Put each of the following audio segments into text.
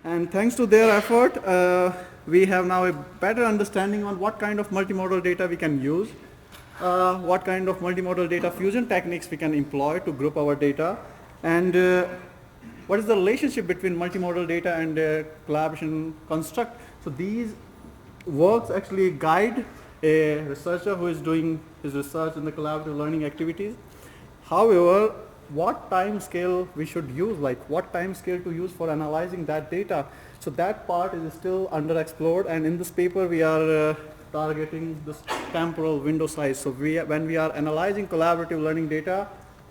And thanks to their effort, we have now a better understanding on what kind of multimodal data we can use, what kind of multimodal data fusion techniques we can employ to group our data, and what is the relationship between multimodal data and collaboration construct. So these works actually guide a researcher who is doing his research in the collaborative learning activities. However, what time scale we should use, like what time scale to use for analyzing that data. So that part is still underexplored, and in this paper we are targeting this temporal window size. So when we are analyzing collaborative learning data,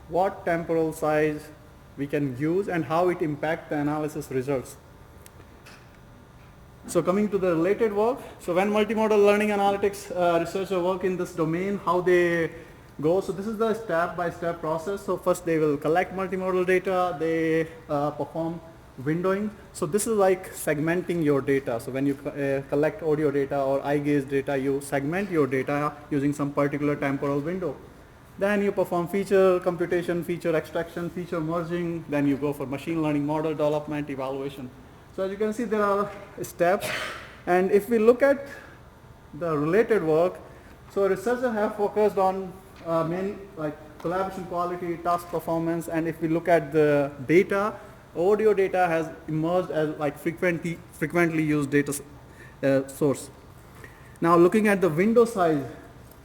what temporal size we can use and how it impacts the analysis results. So coming to the related work, so when multimodal learning analytics researchers work in this domain, how they go. So this is the step-by-step process. So first they will collect multimodal data, they perform windowing. So this is like segmenting your data. So when you collect audio data or eye gaze data, you segment your data using some particular temporal window. Then you perform feature computation, feature extraction, feature merging, then you go for machine learning model development, evaluation. So as you can see, there are steps, and if we look at the related work, so researchers have focused on main like collaboration quality, task performance, and if we look at the data, audio data has emerged as like frequently used data source. Now looking at the window size,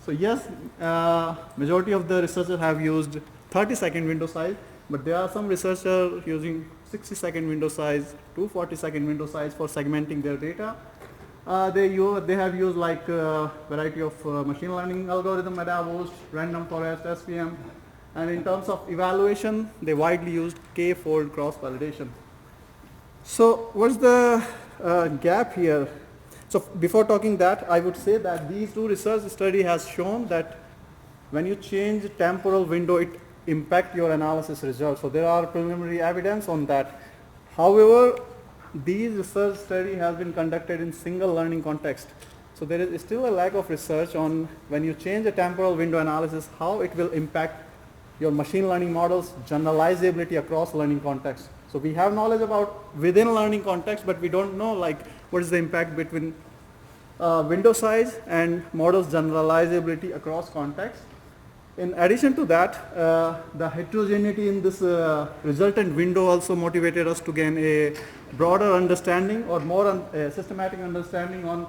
so yes, majority of the researchers have used 30-second window size, but there are some researchers using 60-second window size, 240-second window size for segmenting their data. They have used like a variety of machine learning algorithm, AdaBoost, random forest, SVM, and in terms of evaluation, they widely used k-fold cross-validation. So what's the gap here? So before talking that, I would say that these two research study has shown that when you change temporal window, it impact your analysis results. So there are preliminary evidence on that. However, these research study has been conducted in single learning context. So there is still a lack of research on when you change a temporal window analysis, how it will impact your machine learning models generalizability across learning contexts. So we have knowledge about within learning context, but we don't know like what is the impact between window size and models generalizability across contexts. In addition to that, the heterogeneity in this resultant window also motivated us to gain a broader understanding or more systematic understanding on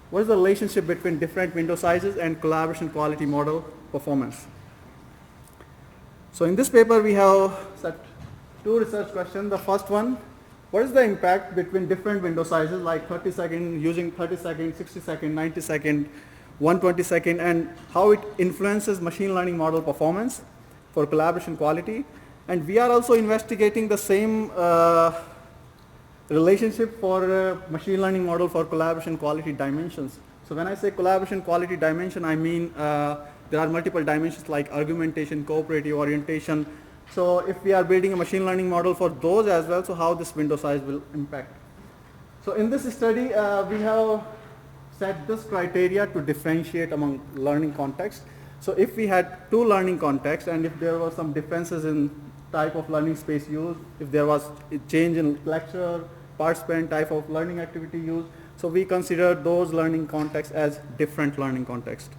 what is the relationship between different window sizes and collaboration quality model performance. So in this paper we have set two research questions. The first one, what is the impact between different window sizes like 30 second, using 30 second, 60 second, 90 second, 120 second, and how it influences machine learning model performance for collaboration quality. And we are also investigating the same relationship for machine learning model for collaboration quality dimensions. So when I say collaboration quality dimension, I mean there are multiple dimensions like argumentation, cooperative orientation. So if we are building a machine learning model for those as well, so how this window size will impact. So in this study, we have set this criteria to differentiate among learning contexts. So if we had two learning contexts and if there were some differences in type of learning space used, if there was a change in lecture, participant, type of learning activity used, so we consider those learning contexts as different learning contexts.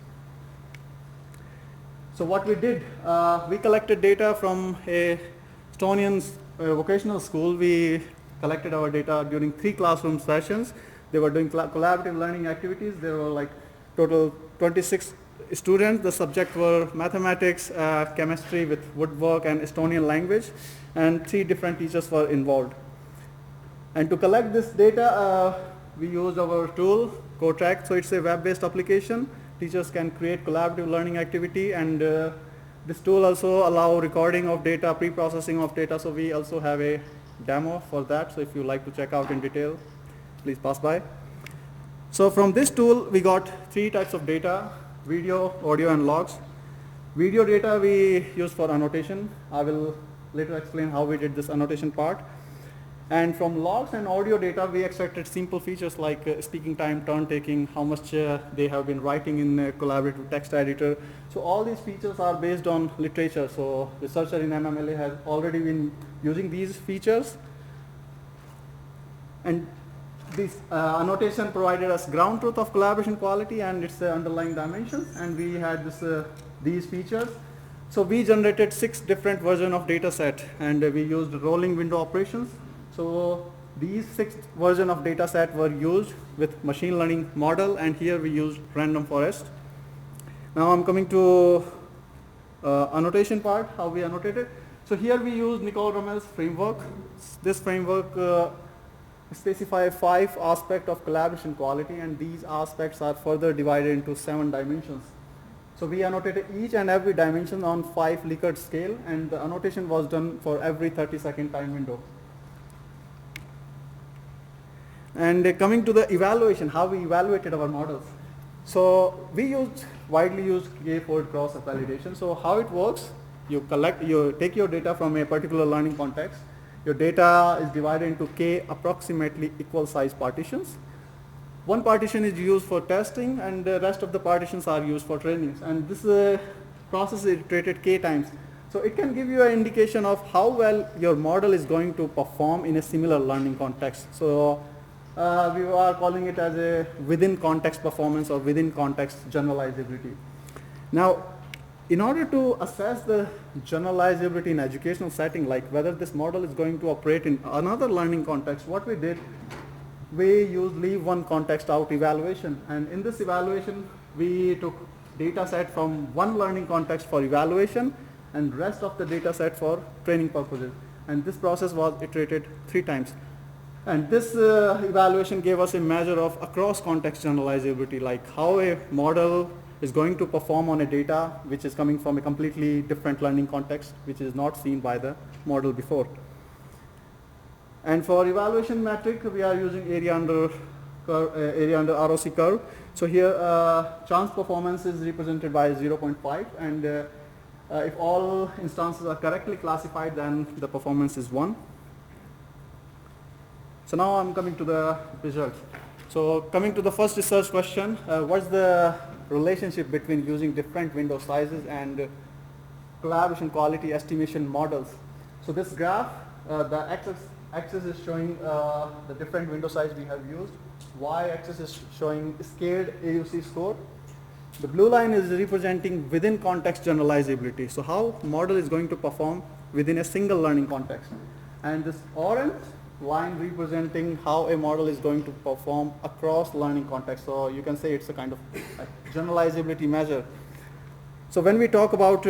So what we did, we collected data from a Estonian vocational school. We collected our data during 3 classroom sessions. They were doing collaborative learning activities. There were like total 26 students. The subjects were mathematics, chemistry with woodwork and Estonian language, and 3 different teachers were involved. And to collect this data, we used our tool, CoTrack. So it's a web-based application. Teachers can create collaborative learning activity, and this tool also allow recording of data, pre-processing of data. So we also have a demo for that. So if you like to check out in detail, please pass by. So from this tool, we got 3 types of data: video, audio, and logs. Video data we use for annotation. I will later explain how we did this annotation part. And from logs and audio data, we extracted simple features like speaking time, turn taking, how much they have been writing in a collaborative text editor. So all these features are based on literature. So researcher in MMLA has already been using these features. And this annotation provided us ground truth of collaboration quality and its underlying dimensions, and we had these features. So we generated 6 different versions of data set, and we used rolling window operations. So these 6 versions of data set were used with machine learning model, and here we used random forest. Now I'm coming to annotation part, how we annotated. So here we use Nicole Romel's framework. This framework specifies 5 aspects of collaboration quality, and these aspects are further divided into 7 dimensions. So we annotated each and every dimension on 5 Likert scale, and the annotation was done for every 30-second time window. And coming to the evaluation, how we evaluated our models. So we widely used k-fold cross validation. So how it works, you take your data from a particular learning context. Your data is divided into k approximately equal size partitions. One partition is used for testing, and the rest of the partitions are used for trainings. And this process is iterated k times. So it can give you an indication of how well your model is going to perform in a similar learning context. So we are calling it as a within context performance or within context generalizability. Now, in order to assess the generalizability in educational setting, like whether this model is going to operate in another learning context, what we did, we used leave one context out evaluation. And in this evaluation, we took data set from one learning context for evaluation and rest of the data set for training purposes. And this process was iterated 3 times. And this evaluation gave us a measure of across context generalizability, like how a model is going to perform on a data which is coming from a completely different learning context, which is not seen by the model before. And for evaluation metric, we are using area under ROC curve. So here, chance performance is represented by 0.5, and if all instances are correctly classified, then the performance is 1. So now I'm coming to the results. So coming to the first research question, what's the relationship between using different window sizes and collaboration quality estimation models? So this graph, the x-axis is showing the different window size we have used. Y-axis is showing scaled AUC score. The blue line is representing within context generalizability. So how model is going to perform within a single learning context. And this orange line representing how a model is going to perform across learning context. So you can say it's a kind of generalizability measure. So when we talk about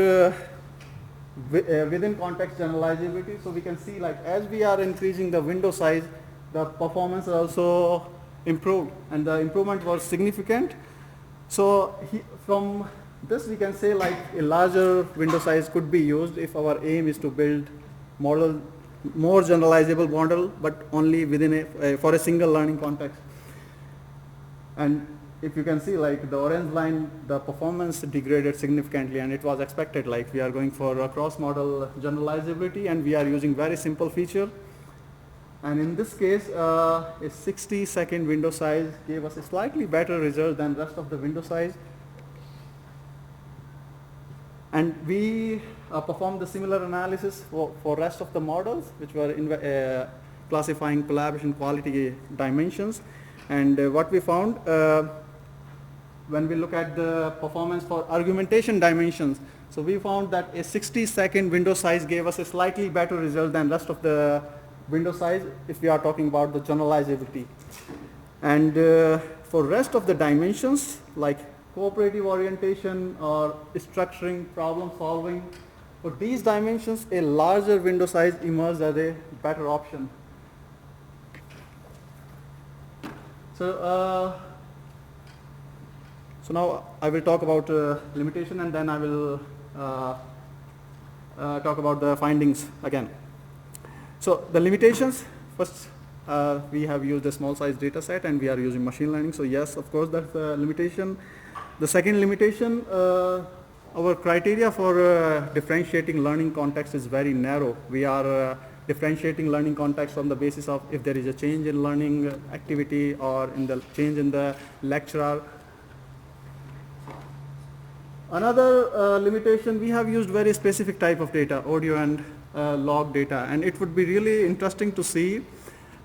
within context generalizability, so we can see like as we are increasing the window size, the performance also improved, and the improvement was significant. So from this we can say like a larger window size could be used if our aim is to build more generalizable model, but only within for a single learning context. And if you can see like the orange line, the performance degraded significantly, and it was expected, like we are going for a cross model generalizability and we are using very simple feature. And in this case, a 60-second window size gave us a slightly better result than rest of the window size. And we performed the similar analysis for rest of the models, which were classifying collaboration quality dimensions. And what we found, when we look at the performance for argumentation dimensions, so we found that a 60-second window size gave us a slightly better result than rest of the window size if we are talking about the generalizability. And for rest of the dimensions, like cooperative orientation or structuring, problem solving, for these dimensions, a larger window size emerged as a better option. So now I will talk about limitation, and then I will talk about the findings again. So the limitations, first we have used a small size data set and we are using machine learning. So yes, of course, that's a limitation. The second limitation, our criteria for differentiating learning context is very narrow. We are differentiating learning context from the basis of if there is a change in learning activity or in the change in the lecturer. Another limitation, we have used very specific type of data, audio and log data, and it would be really interesting to see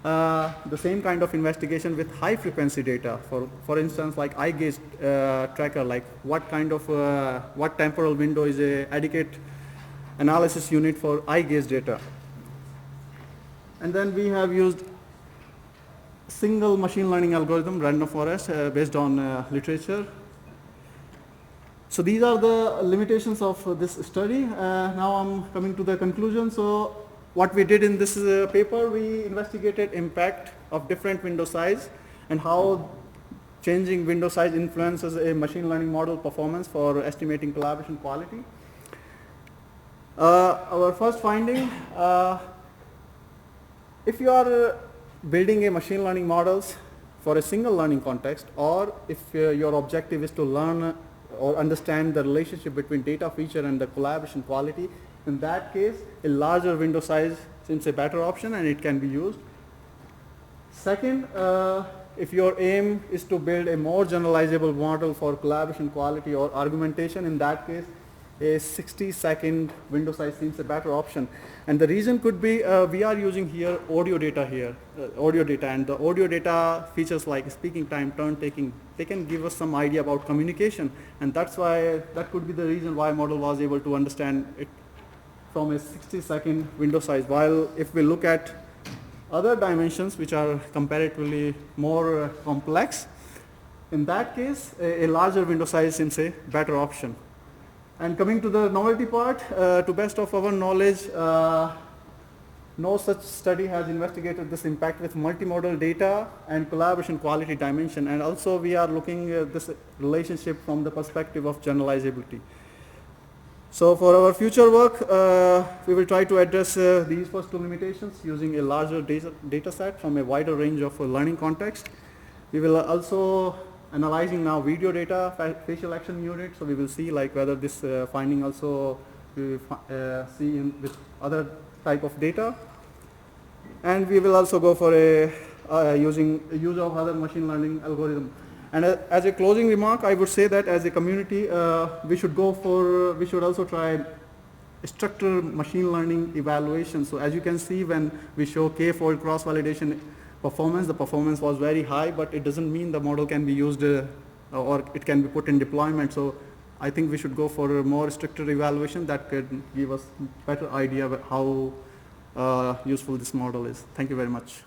the same kind of investigation with high frequency data. For instance, like eye gaze tracker, like what kind of, what temporal window is a adequate analysis unit for eye gaze data. And then we have used single machine learning algorithm, random forest, based on literature. So these are the limitations of this study. Now I'm coming to the conclusion. So what we did in this paper, we investigated impact of different window size and how changing window size influences a machine learning model performance for estimating collaboration quality. Our first finding, if you are building a machine learning models for a single learning context, or if your objective is to learn or understand the relationship between data feature and the collaboration quality, in that case, a larger window size seems a better option and it can be used. Second, if your aim is to build a more generalizable model for collaboration quality or argumentation, in that case, a 60-second window size seems a better option. And the reason could be we are using here audio data and the audio data features like speaking time, turn taking, they can give us some idea about communication, and that's why, that could be the reason why model was able to understand it from a 60-second window size. While if we look at other dimensions which are comparatively more complex, in that case a larger window size seems a better option. And coming to the novelty part, to best of our knowledge, no such study has investigated this impact with multimodal data and collaboration quality dimension. And also we are looking at this relationship from the perspective of generalizability. So for our future work, we will try to address these first two limitations using a larger data set from a wider range of learning context. We will also analyzing now video data, facial action unit, so we will see like whether this finding also we will see in with other type of data. And we will also go for a use of other machine learning algorithm. And as a closing remark, I would say that as a community, we should also try structured machine learning evaluation. So as you can see, when we show k-fold cross-validation performance, the performance was very high, but it doesn't mean the model can be used or it can be put in deployment. So I think we should go for a more structured evaluation that could give us better idea of how useful this model is. Thank you very much.